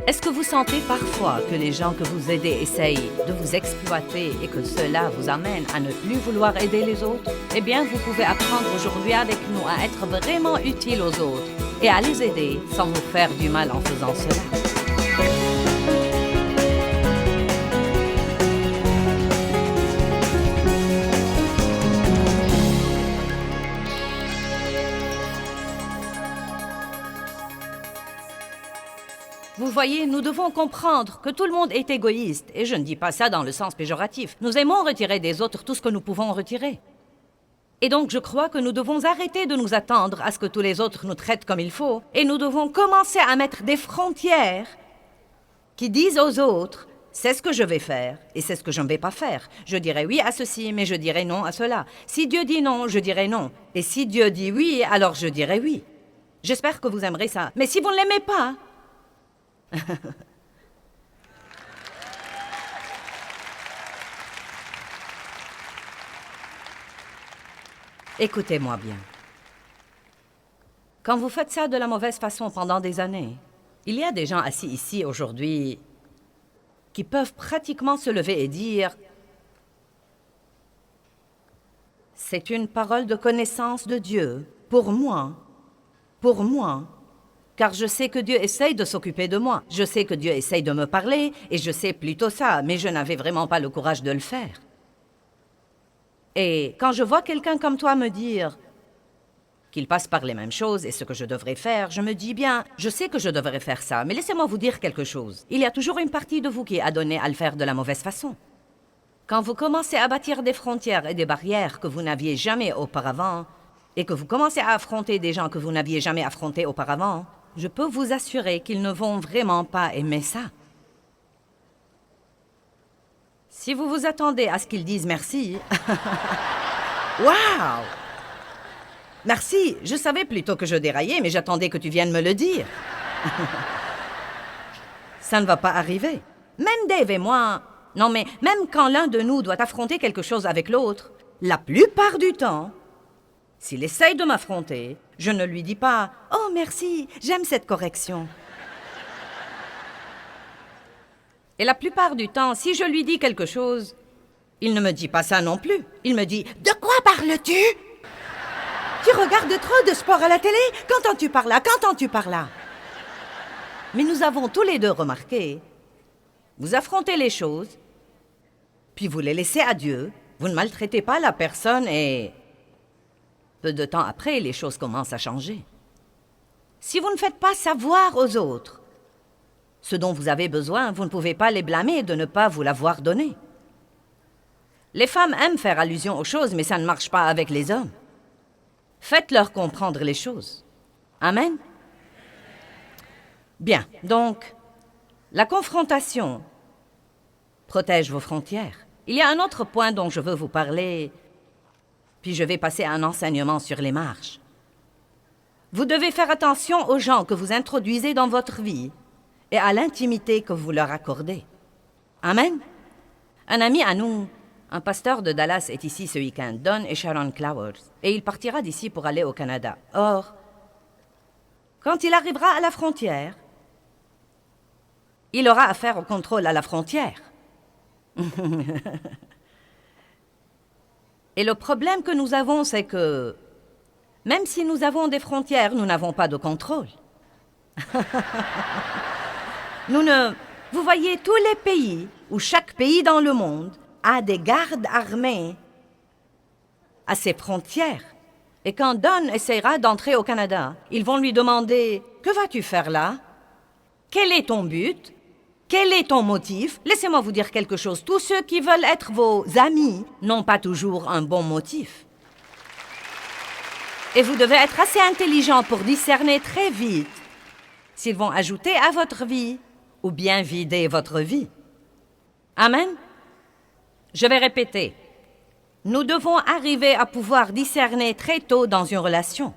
Est-ce que vous sentez parfois que les gens que vous aidez essayent de vous exploiter et que cela vous amène à ne plus vouloir aider les autres? Eh bien, vous pouvez apprendre aujourd'hui avec nous à être vraiment utile aux autres et à les aider sans vous faire du mal en faisant cela. Vous voyez, nous devons comprendre que tout le monde est égoïste, et je ne dis pas ça dans le sens péjoratif. Nous aimons retirer des autres tout ce que nous pouvons retirer. Et donc, je crois que nous devons arrêter de nous attendre à ce que tous les autres nous traitent comme il faut, et nous devons commencer à mettre des frontières qui disent aux autres, c'est ce que je vais faire, et c'est ce que je ne vais pas faire. Je dirai oui à ceci, mais je dirai non à cela. Si Dieu dit non, je dirai non. Et si Dieu dit oui, alors je dirai oui. J'espère que vous aimerez ça. Mais si vous ne l'aimez pas... Écoutez-moi bien. Quand vous faites ça de la mauvaise façon pendant des années, il y a des gens assis ici aujourd'hui qui peuvent pratiquement se lever et dire « C'est une parole de connaissance de Dieu pour moi, car je sais que Dieu essaye de s'occuper de moi. Je sais que Dieu essaye de me parler, et je sais plutôt ça, mais je n'avais vraiment pas le courage de le faire. » Et quand je vois quelqu'un comme toi me dire qu'il passe par les mêmes choses et ce que je devrais faire, je me dis bien, je sais que je devrais faire ça, mais laissez-moi vous dire quelque chose. Il y a toujours une partie de vous qui est adonnée à le faire de la mauvaise façon. Quand vous commencez à bâtir des frontières et des barrières que vous n'aviez jamais auparavant, et que vous commencez à affronter des gens que vous n'aviez jamais affrontés auparavant, je peux vous assurer qu'ils ne vont vraiment pas aimer ça. Si vous vous attendez à ce qu'ils disent merci... Wow! Merci, je savais plutôt que je déraillais, mais j'attendais que tu viennes me le dire. Ça ne va pas arriver. Même Dave et moi... Non, mais même quand l'un de nous doit affronter quelque chose avec l'autre, la plupart du temps, s'il essaye de m'affronter, je ne lui dis pas « Oh, merci, j'aime cette correction. » Et la plupart du temps, si je lui dis quelque chose, il ne me dit pas ça non plus. Il me dit « De quoi parles-tu? Tu regardes trop de sport à la télé? Qu'entends-tu par là? Qu'entends-tu par là? » Mais nous avons tous les deux remarqué, vous affrontez les choses, puis vous les laissez à Dieu, vous ne maltraitez pas la personne et... peu de temps après, les choses commencent à changer. Si vous ne faites pas savoir aux autres ce dont vous avez besoin, vous ne pouvez pas les blâmer de ne pas vous l'avoir donné. Les femmes aiment faire allusion aux choses, mais ça ne marche pas avec les hommes. Faites-leur comprendre les choses. Amen? Bien, donc, la confrontation protège vos frontières. Il y a un autre point dont je veux vous parler, puis je vais passer à un enseignement sur les marches. Vous devez faire attention aux gens que vous introduisez dans votre vie et à l'intimité que vous leur accordez. Amen? Un ami à nous, un pasteur de Dallas, est ici ce week-end, Don et Sharon Clowers, et il partira d'ici pour aller au Canada. Or, quand il arrivera à la frontière, il aura affaire au contrôle à la frontière. Et le problème que nous avons, c'est que même si nous avons des frontières, nous n'avons pas de contrôle. Vous voyez, tous les pays, ou chaque pays dans le monde, a des gardes armés à ses frontières. Et quand Don essaiera d'entrer au Canada, ils vont lui demander « Que vas-tu faire là? Quel est ton but? Quel est ton motif? » Laissez-moi vous dire quelque chose. Tous ceux qui veulent être vos amis n'ont pas toujours un bon motif. Et vous devez être assez intelligent pour discerner très vite s'ils vont ajouter à votre vie ou bien vider votre vie. Amen? Je vais répéter. Nous devons arriver à pouvoir discerner très tôt dans une relation.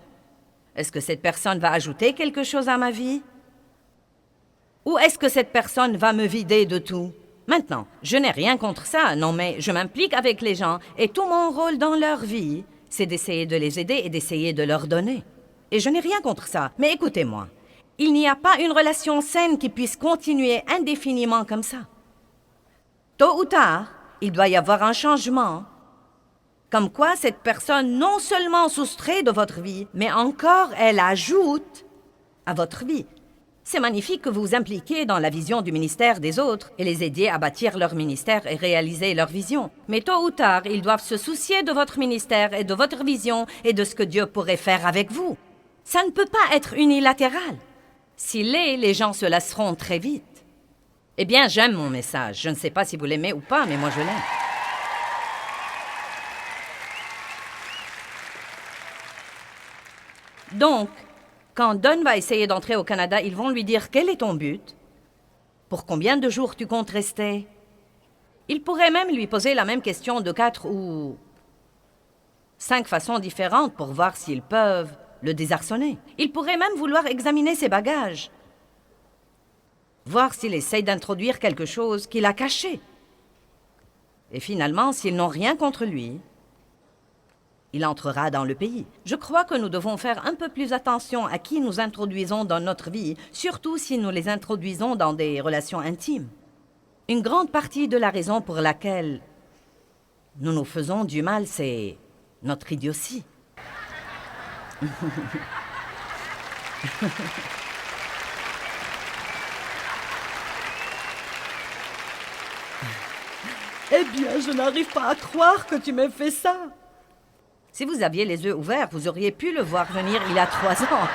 Est-ce que cette personne va ajouter quelque chose à ma vie? Ou est-ce que cette personne va me vider de tout? Maintenant, je n'ai rien contre ça, non, mais je m'implique avec les gens et tout mon rôle dans leur vie, c'est d'essayer de les aider et d'essayer de leur donner. Et je n'ai rien contre ça, mais écoutez-moi. Il n'y a pas une relation saine qui puisse continuer indéfiniment comme ça. Tôt ou tard, il doit y avoir un changement. Comme quoi cette personne non seulement soustrait de votre vie, mais encore elle ajoute à votre vie. C'est magnifique que vous vous impliquiez dans la vision du ministère des autres et les aidiez à bâtir leur ministère et réaliser leur vision. Mais tôt ou tard, ils doivent se soucier de votre ministère et de votre vision et de ce que Dieu pourrait faire avec vous. Ça ne peut pas être unilatéral. S'il l'est, les gens se lasseront très vite. Eh bien, j'aime mon message. Je ne sais pas si vous l'aimez ou pas, mais moi je l'aime. Donc, quand Don va essayer d'entrer au Canada, ils vont lui dire quel est ton but, pour combien de jours tu comptes rester. Ils pourraient même lui poser la même question de 4 ou 5 façons différentes pour voir s'ils peuvent le désarçonner. Ils pourraient même vouloir examiner ses bagages, voir s'il essaye d'introduire quelque chose qu'il a caché. Et finalement, s'ils n'ont rien contre lui, il entrera dans le pays. Je crois que nous devons faire un peu plus attention à qui nous introduisons dans notre vie, surtout si nous les introduisons dans des relations intimes. Une grande partie de la raison pour laquelle nous nous faisons du mal, c'est notre idiotie. Eh bien, je n'arrive pas à croire que tu m'aies fait ça. Si vous aviez les yeux ouverts, vous auriez pu le voir venir il y a 3 ans.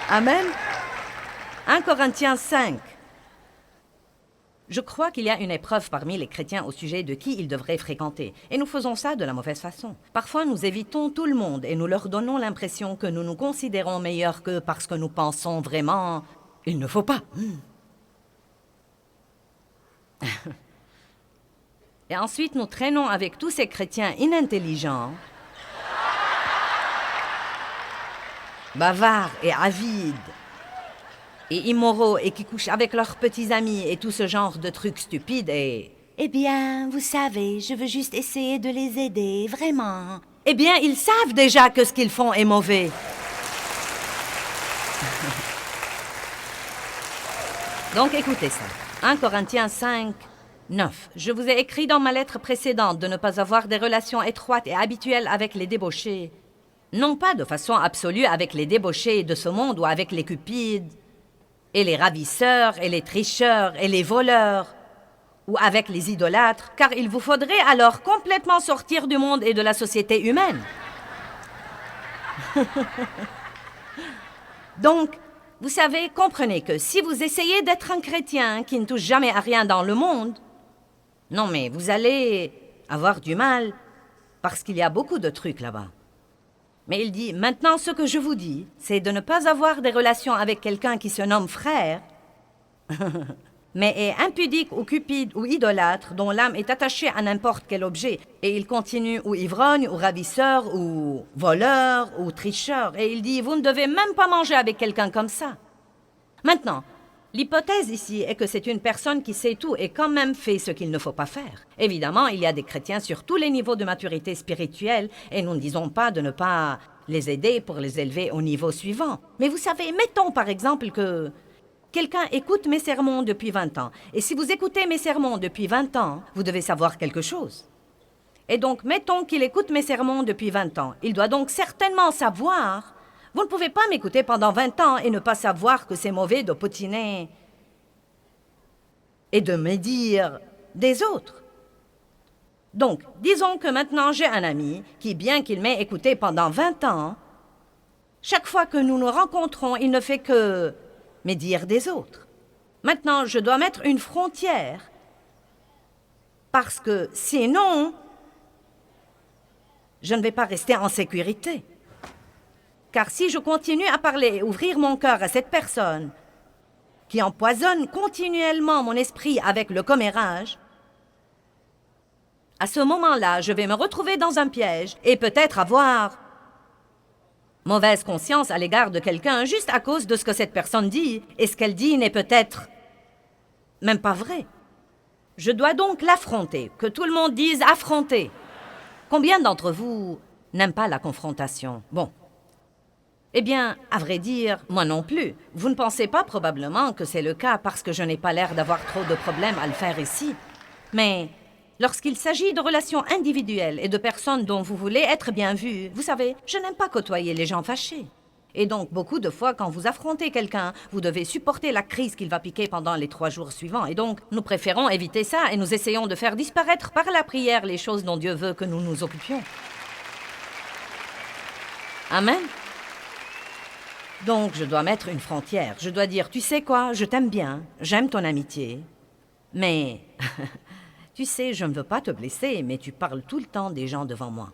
Amen. 1 Corinthiens 5. Je crois qu'il y a une épreuve parmi les chrétiens au sujet de qui ils devraient fréquenter. Et nous faisons ça de la mauvaise façon. Parfois, nous évitons tout le monde et nous leur donnons l'impression que nous nous considérons meilleurs qu'eux parce que nous pensons vraiment « il ne faut pas ». Et ensuite, nous traînons avec tous ces chrétiens inintelligents, bavards et avides, et immoraux, et qui couchent avec leurs petits amis, et tout ce genre de trucs stupides, et... Eh bien, vous savez, je veux juste essayer de les aider, vraiment. Eh bien, ils savent déjà que ce qu'ils font est mauvais. Donc, écoutez ça. 1 Corinthiens 5... 9. Je vous ai écrit dans ma lettre précédente de ne pas avoir des relations étroites et habituelles avec les débauchés. Non pas de façon absolue avec les débauchés de ce monde ou avec les cupides, et les ravisseurs, et les tricheurs, et les voleurs, ou avec les idolâtres, car il vous faudrait alors complètement sortir du monde et de la société humaine. Donc, vous savez, comprenez que si vous essayez d'être un chrétien qui ne touche jamais à rien dans le monde, non, mais vous allez avoir du mal parce qu'il y a beaucoup de trucs là-bas. Mais il dit, maintenant ce que je vous dis, c'est de ne pas avoir des relations avec quelqu'un qui se nomme frère, mais est impudique ou cupide ou idolâtre, dont l'âme est attachée à n'importe quel objet, et il continue ou ivrogne, ou ravisseur, ou voleur, ou tricheur. Et il dit, vous ne devez même pas manger avec quelqu'un comme ça. Maintenant, l'hypothèse ici est que c'est une personne qui sait tout et quand même fait ce qu'il ne faut pas faire. Évidemment, il y a des chrétiens sur tous les niveaux de maturité spirituelle et nous ne disons pas de ne pas les aider pour les élever au niveau suivant. Mais vous savez, mettons par exemple que quelqu'un écoute mes sermons depuis 20 ans. Et si vous écoutez mes sermons depuis 20 ans, vous devez savoir quelque chose. Et donc, mettons qu'il écoute mes sermons depuis 20 ans. Il doit donc certainement savoir... Vous ne pouvez pas m'écouter pendant 20 ans et ne pas savoir que c'est mauvais de potiner et de médire des autres. Donc, disons que maintenant j'ai un ami qui, bien qu'il m'ait écouté pendant 20 ans, chaque fois que nous nous rencontrons, il ne fait que médire des autres. Maintenant, je dois mettre une frontière parce que sinon, je ne vais pas rester en sécurité. Car si je continue à parler et ouvrir mon cœur à cette personne qui empoisonne continuellement mon esprit avec le commérage, à ce moment-là, je vais me retrouver dans un piège et peut-être avoir mauvaise conscience à l'égard de quelqu'un juste à cause de ce que cette personne dit, et ce qu'elle dit n'est peut-être même pas vrai. Je dois donc l'affronter, que tout le monde dise affronter. Combien d'entre vous n'aiment pas la confrontation? Bon. Eh bien, à vrai dire, moi non plus. Vous ne pensez pas probablement que c'est le cas parce que je n'ai pas l'air d'avoir trop de problèmes à le faire ici. Mais lorsqu'il s'agit de relations individuelles et de personnes dont vous voulez être bien vues, vous savez, je n'aime pas côtoyer les gens fâchés. Et donc, beaucoup de fois, quand vous affrontez quelqu'un, vous devez supporter la crise qu'il va piquer pendant les 3 jours suivants. Et donc, nous préférons éviter ça et nous essayons de faire disparaître par la prière les choses dont Dieu veut que nous nous occupions. Amen. Donc, je dois mettre une frontière. Je dois dire, tu sais quoi, je t'aime bien, j'aime ton amitié, mais... tu sais, je ne veux pas te blesser, mais tu parles tout le temps des gens devant moi.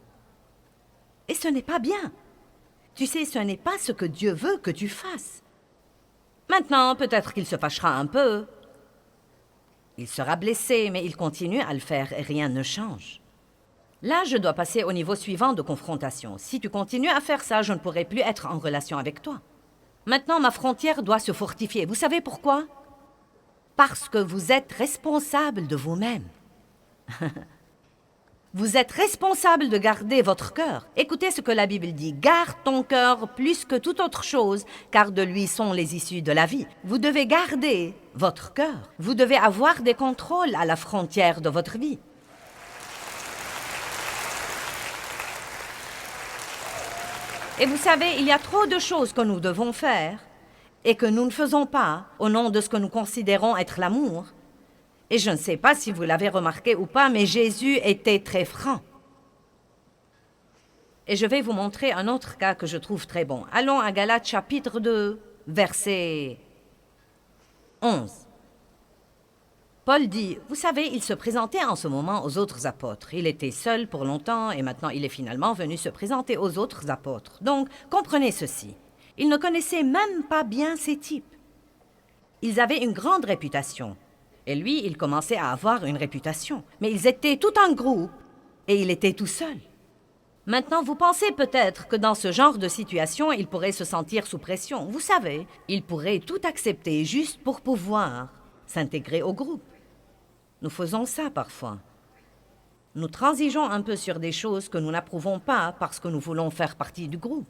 Et ce n'est pas bien. Tu sais, ce n'est pas ce que Dieu veut que tu fasses. Maintenant, peut-être qu'il se fâchera un peu. Il sera blessé, mais il continue à le faire et rien ne change. Là, je dois passer au niveau suivant de confrontation. Si tu continues à faire ça, je ne pourrai plus être en relation avec toi. Maintenant, ma frontière doit se fortifier. Vous savez pourquoi? Parce que vous êtes responsable de vous-même. Vous êtes responsable de garder votre cœur. Écoutez ce que la Bible dit. Garde ton cœur plus que toute autre chose, car de lui sont les issues de la vie. Vous devez garder votre cœur. Vous devez avoir des contrôles à la frontière de votre vie. Et vous savez, il y a trop de choses que nous devons faire et que nous ne faisons pas au nom de ce que nous considérons être l'amour. Et je ne sais pas si vous l'avez remarqué ou pas, mais Jésus était très franc. Et je vais vous montrer un autre cas que je trouve très bon. Allons à Galates chapitre 2, verset 11. Paul dit, vous savez, il se présentait en ce moment aux autres apôtres. Il était seul pour longtemps et maintenant il est finalement venu se présenter aux autres apôtres. Donc, comprenez ceci. Il ne connaissait même pas bien ces types. Ils avaient une grande réputation. Et lui, il commençait à avoir une réputation. Mais ils étaient tout en groupe et il était tout seul. Maintenant, vous pensez peut-être que dans ce genre de situation, il pourrait se sentir sous pression. Vous savez, il pourrait tout accepter juste pour pouvoir s'intégrer au groupe. Nous faisons ça parfois. Nous transigeons un peu sur des choses que nous n'approuvons pas parce que nous voulons faire partie du groupe.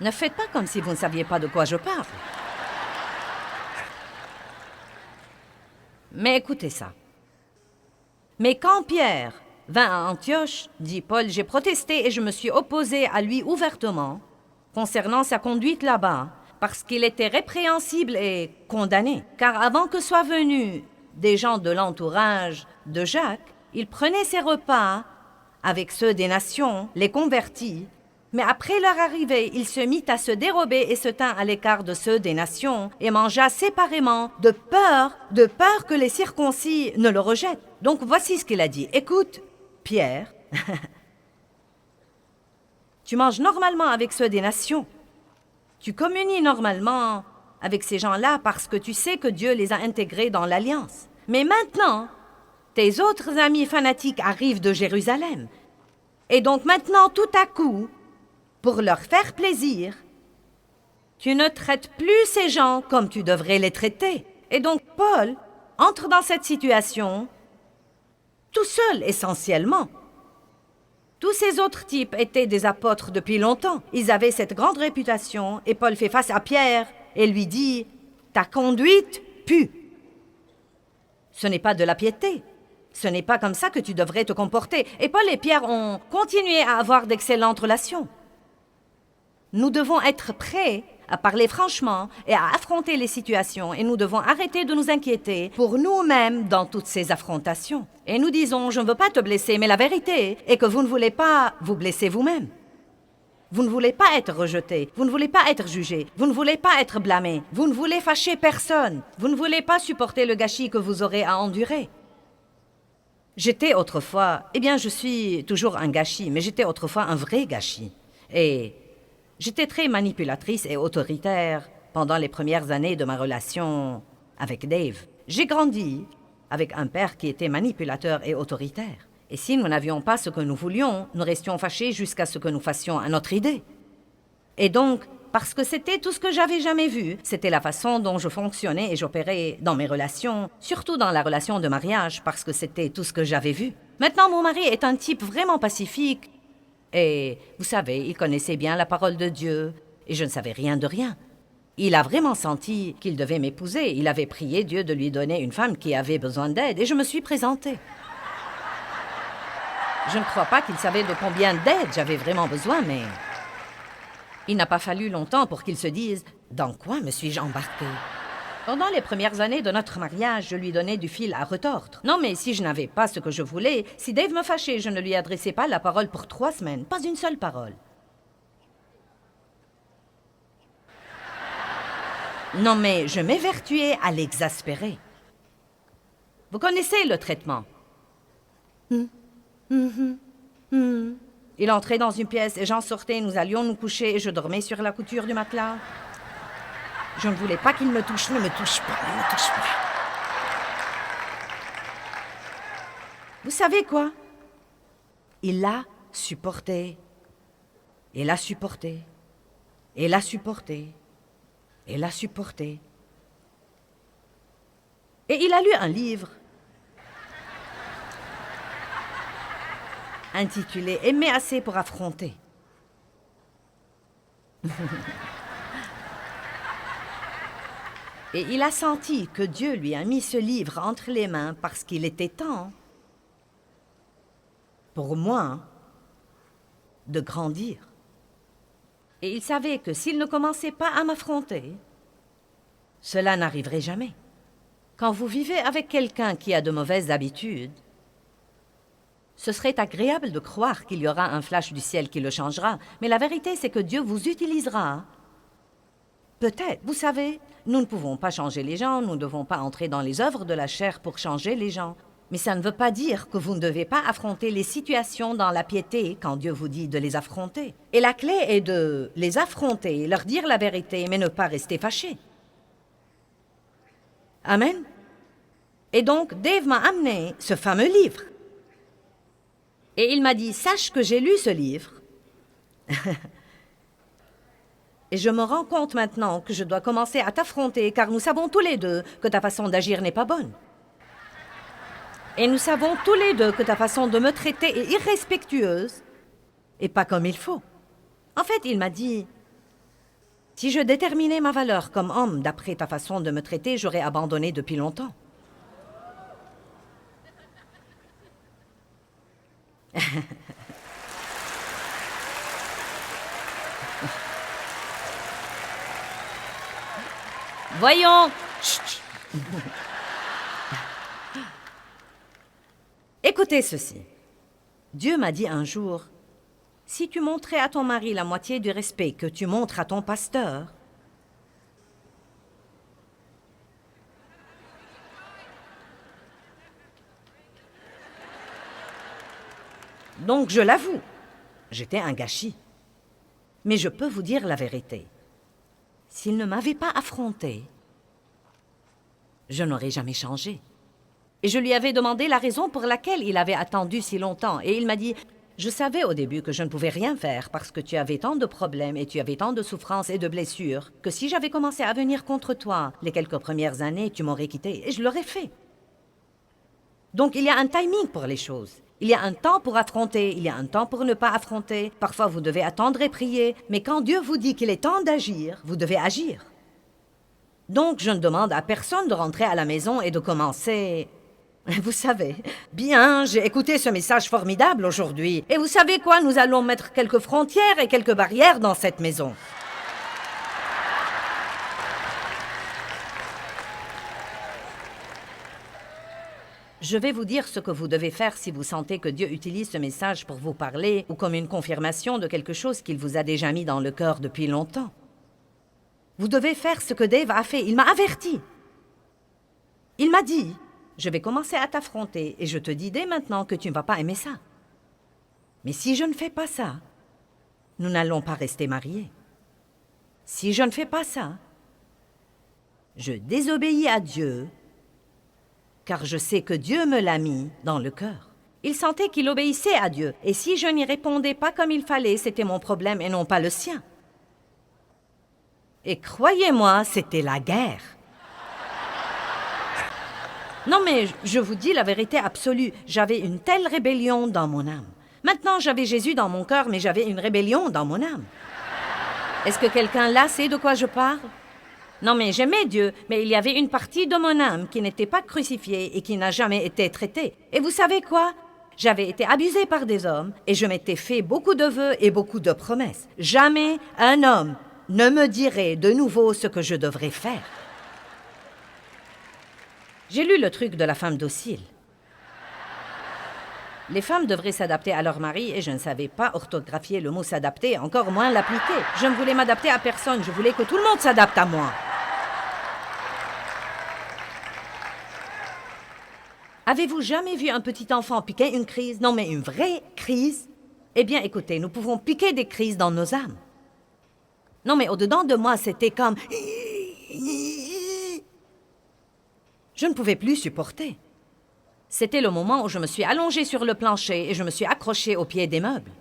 Ne faites pas comme si vous ne saviez pas de quoi je parle. Mais écoutez ça. Mais quand Pierre vint à Antioche, dit Paul, j'ai protesté et je me suis opposé à lui ouvertement concernant sa conduite là-bas, parce qu'il était répréhensible et condamné. Car avant que soient venus des gens de l'entourage de Jacques, il prenait ses repas avec ceux des nations, les convertis, mais après leur arrivée, il se mit à se dérober et se tint à l'écart de ceux des nations et mangea séparément de peur que les circoncis ne le rejettent. Donc voici ce qu'il a dit. Écoute, Pierre, tu manges normalement avec ceux des nations. Tu communies normalement avec ces gens-là parce que tu sais que Dieu les a intégrés dans l'Alliance. Mais maintenant, tes autres amis fanatiques arrivent de Jérusalem. Et donc maintenant, tout à coup, pour leur faire plaisir, tu ne traites plus ces gens comme tu devrais les traiter. Et donc Paul entre dans cette situation tout seul essentiellement. Tous ces autres types étaient des apôtres depuis longtemps. Ils avaient cette grande réputation et Paul fait face à Pierre et lui dit « Ta conduite pue. Ce n'est pas de la piété. Ce n'est pas comme ça que tu devrais te comporter. » Et Paul et Pierre ont continué à avoir d'excellentes relations. Nous devons être prêts à parler franchement et à affronter les situations et nous devons arrêter de nous inquiéter pour nous-mêmes dans toutes ces affrontations. Et nous disons, je ne veux pas te blesser, mais la vérité est que vous ne voulez pas vous blesser vous-même. Vous ne voulez pas être rejeté, vous ne voulez pas être jugé, vous ne voulez pas être blâmé, vous ne voulez fâcher personne, vous ne voulez pas supporter le gâchis que vous aurez à endurer. J'étais autrefois, je suis toujours un gâchis, mais j'étais autrefois un vrai gâchis. Et j'étais très manipulatrice et autoritaire pendant les premières années de ma relation avec Dave. J'ai grandi avec un père qui était manipulateur et autoritaire. Et si nous n'avions pas ce que nous voulions, nous restions fâchés jusqu'à ce que nous fassions à notre idée. Et donc, parce que c'était tout ce que j'avais jamais vu, c'était la façon dont je fonctionnais et j'opérais dans mes relations, surtout dans la relation de mariage, parce que c'était tout ce que j'avais vu. Maintenant, mon mari est un type vraiment pacifique. Et, vous savez, il connaissait bien la parole de Dieu. Et je ne savais rien de rien. Il a vraiment senti qu'il devait m'épouser. Il avait prié Dieu de lui donner une femme qui avait besoin d'aide. Et je me suis présentée. Je ne crois pas qu'il savait de combien d'aide j'avais vraiment besoin, mais... Il n'a pas fallu longtemps pour qu'il se dise « Dans quoi me suis-je embarquée ?» Pendant les premières années de notre mariage, je lui donnais du fil à retordre. Non, mais si je n'avais pas ce que je voulais, si Dave me fâchait, je ne lui adressais pas la parole pour 3 semaines. Pas une seule parole. Non, mais je m'évertuais à l'exaspérer. Vous connaissez le traitement. Il entrait dans une pièce et j'en sortais, nous allions nous coucher et je dormais sur la couture du matelas. Je ne voulais pas qu'il me touche. Ne me touche pas, ne me touche pas. Vous savez quoi? Il l'a supporté. Et l'a supporté. Et l'a supporté. Et l'a supporté. Et il a lu un livre intitulé « Aimer assez pour affronter ». Et il a senti que Dieu lui a mis ce livre entre les mains parce qu'il était temps, pour moi, de grandir. Et il savait que s'il ne commençait pas à m'affronter, cela n'arriverait jamais. Quand vous vivez avec quelqu'un qui a de mauvaises habitudes, ce serait agréable de croire qu'il y aura un flash du ciel qui le changera, mais la vérité, c'est que Dieu vous utilisera. Peut-être, vous savez, nous ne pouvons pas changer les gens, nous ne devons pas entrer dans les œuvres de la chair pour changer les gens. Mais ça ne veut pas dire que vous ne devez pas affronter les situations dans la piété quand Dieu vous dit de les affronter. Et la clé est de les affronter, leur dire la vérité, mais ne pas rester fâché. Amen. Et donc, Dave m'a amené ce fameux livre. Et il m'a dit, sache que j'ai lu ce livre. Et je me rends compte maintenant que je dois commencer à t'affronter, car nous savons tous les deux que ta façon d'agir n'est pas bonne. Et nous savons tous les deux que ta façon de me traiter est irrespectueuse et pas comme il faut. En fait, il m'a dit, si je déterminais ma valeur comme homme d'après ta façon de me traiter, j'aurais abandonné depuis longtemps. Voyons. Chut. Écoutez ceci. Dieu m'a dit un jour, si tu montrais à ton mari la moitié du respect que tu montres à ton pasteur, donc je l'avoue, j'étais un gâchis. Mais je peux vous dire la vérité. S'il ne m'avait pas affronté, je n'aurais jamais changé. Et je lui avais demandé la raison pour laquelle il avait attendu si longtemps. Et il m'a dit, je savais au début que je ne pouvais rien faire parce que tu avais tant de problèmes et tu avais tant de souffrances et de blessures que si j'avais commencé à venir contre toi les quelques premières années, tu m'aurais quitté et je l'aurais fait. Donc il y a un timing pour les choses. Il y a un temps pour affronter, il y a un temps pour ne pas affronter. Parfois, vous devez attendre et prier. Mais quand Dieu vous dit qu'il est temps d'agir, vous devez agir. Donc, je ne demande à personne de rentrer à la maison et de commencer... Vous savez, bien, j'ai écouté ce message formidable aujourd'hui. Et vous savez quoi? Nous allons mettre quelques frontières et quelques barrières dans cette maison. Je vais vous dire ce que vous devez faire si vous sentez que Dieu utilise ce message pour vous parler ou comme une confirmation de quelque chose qu'il vous a déjà mis dans le cœur depuis longtemps. Vous devez faire ce que Dave a fait. Il m'a averti. Il m'a dit, je vais commencer à t'affronter et je te dis dès maintenant que tu ne vas pas aimer ça. Mais si je ne fais pas ça, nous n'allons pas rester mariés. Si je ne fais pas ça, je désobéis à Dieu, car je sais que Dieu me l'a mis dans le cœur. Il sentait qu'il obéissait à Dieu, et si je n'y répondais pas comme il fallait, c'était mon problème et non pas le sien. Et croyez-moi, c'était la guerre. Non, mais je vous dis la vérité absolue. J'avais une telle rébellion dans mon âme. Maintenant, j'avais Jésus dans mon cœur, mais j'avais une rébellion dans mon âme. Est-ce que quelqu'un là sait de quoi je parle? Non, mais j'aimais Dieu, mais il y avait une partie de mon âme qui n'était pas crucifiée et qui n'a jamais été traitée. Et vous savez quoi? J'avais été abusée par des hommes et je m'étais fait beaucoup de vœux et beaucoup de promesses. Jamais un homme ne me dirait de nouveau ce que je devrais faire. J'ai lu le truc de la femme docile. Les femmes devraient s'adapter à leur mari et je ne savais pas orthographier le mot s'adapter, encore moins l'appliquer. Je ne voulais m'adapter à personne, je voulais que tout le monde s'adapte à moi. Avez-vous jamais vu un petit enfant piquer une crise? Non, mais une vraie crise? Eh bien, écoutez, nous pouvons piquer des crises dans nos âmes. Non, mais au-dedans de moi, c'était comme... Je ne pouvais plus supporter. C'était le moment où je me suis allongée sur le plancher et je me suis accrochée au pied des meubles.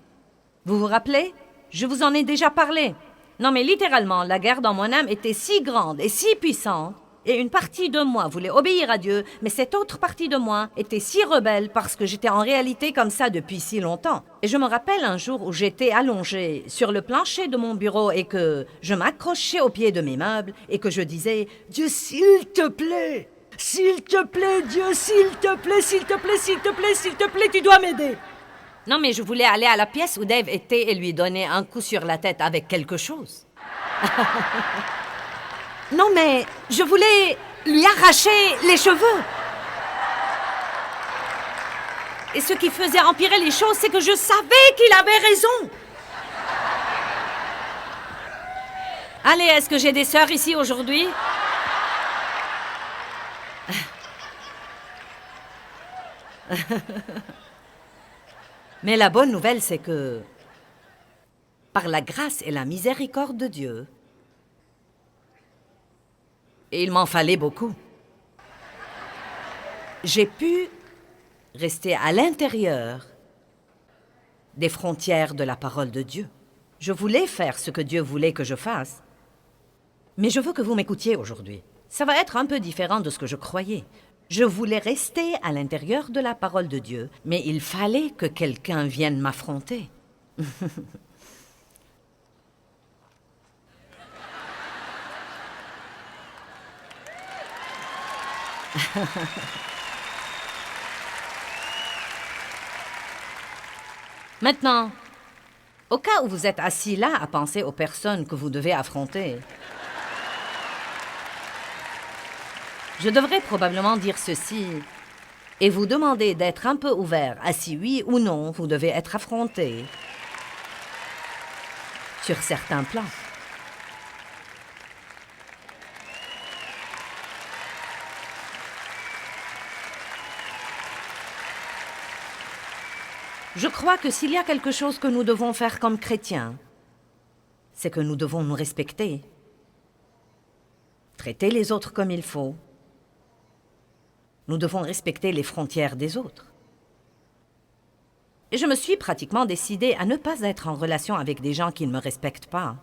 Vous vous rappelez? Je vous en ai déjà parlé. Non, mais littéralement, la guerre dans mon âme était si grande et si puissante. Et une partie de moi voulait obéir à Dieu, mais cette autre partie de moi était si rebelle parce que j'étais en réalité comme ça depuis si longtemps. Et je me rappelle un jour où j'étais allongée sur le plancher de mon bureau et que je m'accrochais au pied de mes meubles et que je disais « Dieu, s'il te plaît, Dieu, s'il te plaît, s'il te plaît, s'il te plaît, s'il te plaît, tu dois m'aider. » Non, mais je voulais aller à la pièce où Dave était et lui donner un coup sur la tête avec quelque chose. Non, mais je voulais lui arracher les cheveux. Et ce qui faisait empirer les choses, c'est que je savais qu'il avait raison. Allez, est-ce que j'ai des sœurs ici aujourd'hui? Mais la bonne nouvelle, c'est que, par la grâce et la miséricorde de Dieu, et il m'en fallait beaucoup, j'ai pu rester à l'intérieur des frontières de la parole de Dieu. Je voulais faire ce que Dieu voulait que je fasse, mais je veux que vous m'écoutiez aujourd'hui. Ça va être un peu différent de ce que je croyais. Je voulais rester à l'intérieur de la parole de Dieu, mais il fallait que quelqu'un vienne m'affronter. Maintenant, au cas où vous êtes assis là à penser aux personnes que vous devez affronter, je devrais probablement dire ceci et vous demander d'être un peu ouvert à si oui ou non vous devez être affronté sur certains plans. Je crois que s'il y a quelque chose que nous devons faire comme chrétiens, c'est que nous devons nous respecter, traiter les autres comme il faut. Nous devons respecter les frontières des autres. Et je me suis pratiquement décidée à ne pas être en relation avec des gens qui ne me respectent pas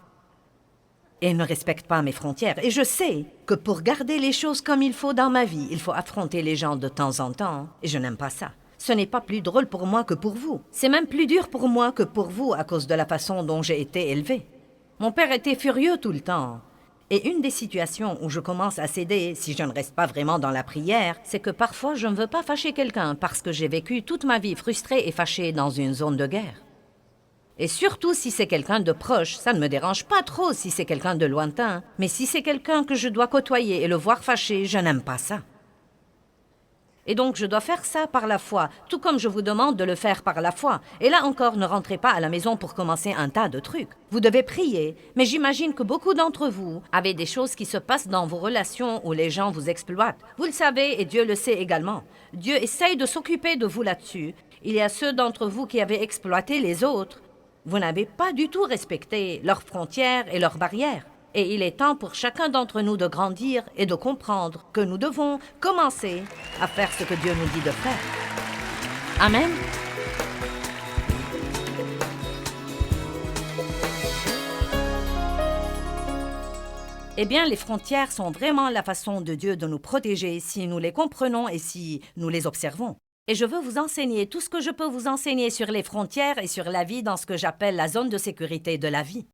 et ne respectent pas mes frontières. Et je sais que pour garder les choses comme il faut dans ma vie, il faut affronter les gens de temps en temps, et je n'aime pas ça. Ce n'est pas plus drôle pour moi que pour vous. C'est même plus dur pour moi que pour vous à cause de la façon dont j'ai été élevée. Mon père était furieux tout le temps. Et une des situations où je commence à céder, si je ne reste pas vraiment dans la prière, c'est que parfois je ne veux pas fâcher quelqu'un parce que j'ai vécu toute ma vie frustrée et fâchée dans une zone de guerre. Et surtout si c'est quelqu'un de proche, ça ne me dérange pas trop si c'est quelqu'un de lointain, mais si c'est quelqu'un que je dois côtoyer et le voir fâché, je n'aime pas ça. Et donc je dois faire ça par la foi, tout comme je vous demande de le faire par la foi. Et là encore, ne rentrez pas à la maison pour commencer un tas de trucs. Vous devez prier, mais j'imagine que beaucoup d'entre vous avez des choses qui se passent dans vos relations où les gens vous exploitent. Vous le savez et Dieu le sait également. Dieu essaye de s'occuper de vous là-dessus. Il y a ceux d'entre vous qui avaient exploité les autres. Vous n'avez pas du tout respecté leurs frontières et leurs barrières. Et il est temps pour chacun d'entre nous de grandir et de comprendre que nous devons commencer à faire ce que Dieu nous dit de faire. Amen. Eh bien, les frontières sont vraiment la façon de Dieu de nous protéger si nous les comprenons et si nous les observons. Et je veux vous enseigner tout ce que je peux vous enseigner sur les frontières et sur la vie dans ce que j'appelle la zone de sécurité de la vie.